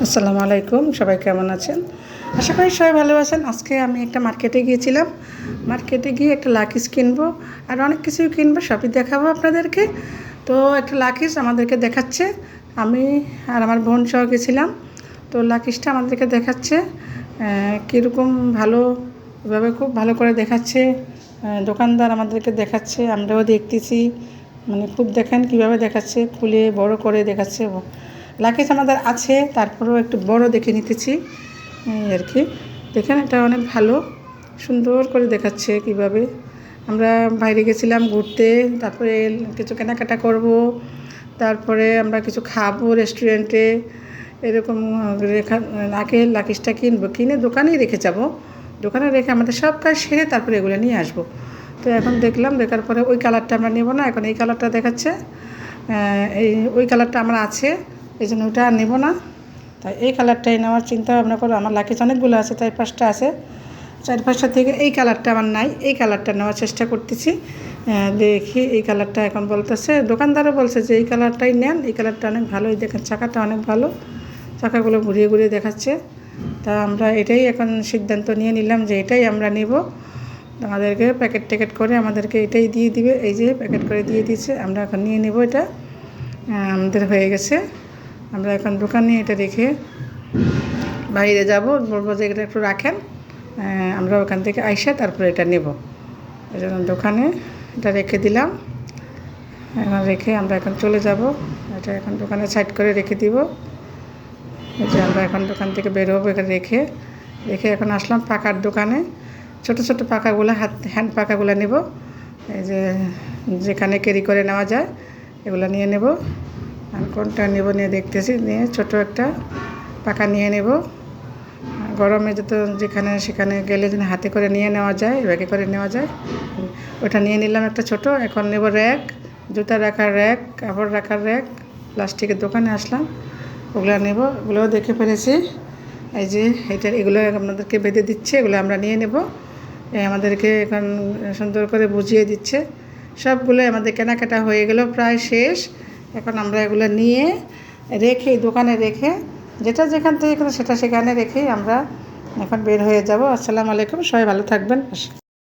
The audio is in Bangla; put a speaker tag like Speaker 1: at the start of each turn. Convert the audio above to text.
Speaker 1: আসসালামু আলাইকুম, সবাই কেমন আছেন? আশা করি সবাই ভালো আছেন। আজকে আমি একটা মার্কেটে গিয়েছিলাম। মার্কেটে গিয়ে একটা লাকিস কিনবো, আর অনেক কিছুই কিনবো, সবই দেখাবো আপনাদেরকে। তো একটা লাকিস আমাদেরকে দেখাচ্ছে, আমি আর আমার বোন সহ গেছিলাম। তো লাকিসটা আমাদেরকে দেখাচ্ছে কীরকম ভালো, এভাবে খুব ভালো করে দেখাচ্ছে। দোকানদার আমাদেরকে দেখাচ্ছে, আমরাও দেখতেছি। মানে খুব দেখেন কীভাবে দেখাচ্ছে, খুলে বড় করে দেখাচ্ছে। লাকিস আমাদের আছে, তারপরেও একটু বড় দেখে নিতেছি আর কি। দেখেন এটা অনেক ভালো, সুন্দর করে দেখাচ্ছে কীভাবে। আমরা বাইরে গেছিলাম ঘুরতে, তারপরে কিছু কেনাকাটা করব, তারপরে আমরা কিছু খাবো রেস্টুরেন্টে, এরকম আগে লাকিসটা কিনবো, কিনে দোকানেই রেখে যাব। দোকানে রেখে আমাদের সব কাজ সেরে তারপরে এগুলো নিয়ে আসবো। তো এখন দেখলাম, দেখার পরে ওই কালারটা আমরা নেব না, এখন এই কালারটা দেখাচ্ছে। ওই কালারটা আমার আছে, এই জন্য ওটা নেব না। তাই এই কালারটাই নেওয়ার চিন্তা ভাবনা করো। আমার লাকিস অনেকগুলো আছে, 4-5টা আছে। 4-5টা থেকে এই কালারটা আমার নাই, এই কালারটা নেওয়ার চেষ্টা করতেছি। দেখি এই কালারটা এখন বলতেছে, দোকানদারও বলছে যে এই কালারটাই নেন, এই কালারটা অনেক ভালো। এই দেখেন চাকাটা অনেক ভালো, চাকাগুলো ঘুরিয়ে ঘুরিয়ে দেখাচ্ছে। তা আমরা এটাই এখন সিদ্ধান্ত নিয়ে নিলাম যে এটাই আমরা নেব। আমাদেরকে প্যাকেট করে আমাদেরকে এটাই দিয়ে দিবে, এই যে প্যাকেট করে দিয়ে দিয়েছে, আমরা এখন নিয়ে নেব। এটা আমাদের হয়ে গেছে। আমরা এখন দোকানে এটা রেখে বাইরে যাব, বলবো যে এটা একটু রাখেন, আমরা ওখান থেকে আইসা তারপরে এটা নেব। এই জন্য দোকানে এটা রেখে দিলাম। এখন রেখে আমরা এখন চলে যাব। এটা এখন দোকানে সাইড করে রেখে দিব। এই যে আমরা এখন দোকান থেকে বের হবো, এখানে রেখে এখন আসলাম পাকার দোকানে। ছোট ছোট পাকাগুলো, হ্যান্ড পাকাগুলো নেব। এই যে যেখানে ক্যারি করে নেওয়া যায় এগুলো নিয়ে নেব। আমি কোনটা নেব নিয়ে দেখতেছি, নিয়ে ছোট একটা পাকা নিয়ে নেব। গরমে তো যেখানে সেখানে গেলে যেন হাতে করে নিয়ে নেওয়া যায়, ব্যাগে করে নেওয়া যায়, ওটা নিয়ে নিলাম একটা ছোট। এখন নেব র্যাক, জুতা রাখার র্যাক, কাপড় রাখার র্যাক। প্লাস্টিকের দোকানে আসলাম, ওগুলো নেব। ওগুলোও দেখে ফেলেছি। এই যে এগুলো আপনাদেরকে বেঁধে দিচ্ছে, এগুলো আমরা নিয়ে নেব। আমাদেরকে এখন সুন্দর করে বুঝিয়ে দিচ্ছে। সবগুলো আমাদের কেনাকাটা হয়ে গেল, প্রায় শেষ। এখন আমরা এগুলো নিয়ে রেখে দোকানে রেখে, যেটা যেখান থেকে সেটা সেখানে রেখেই আমরা এখন বের হয়ে যাব। আসসালামু আলাইকুম, সবাই ভালো থাকবেন।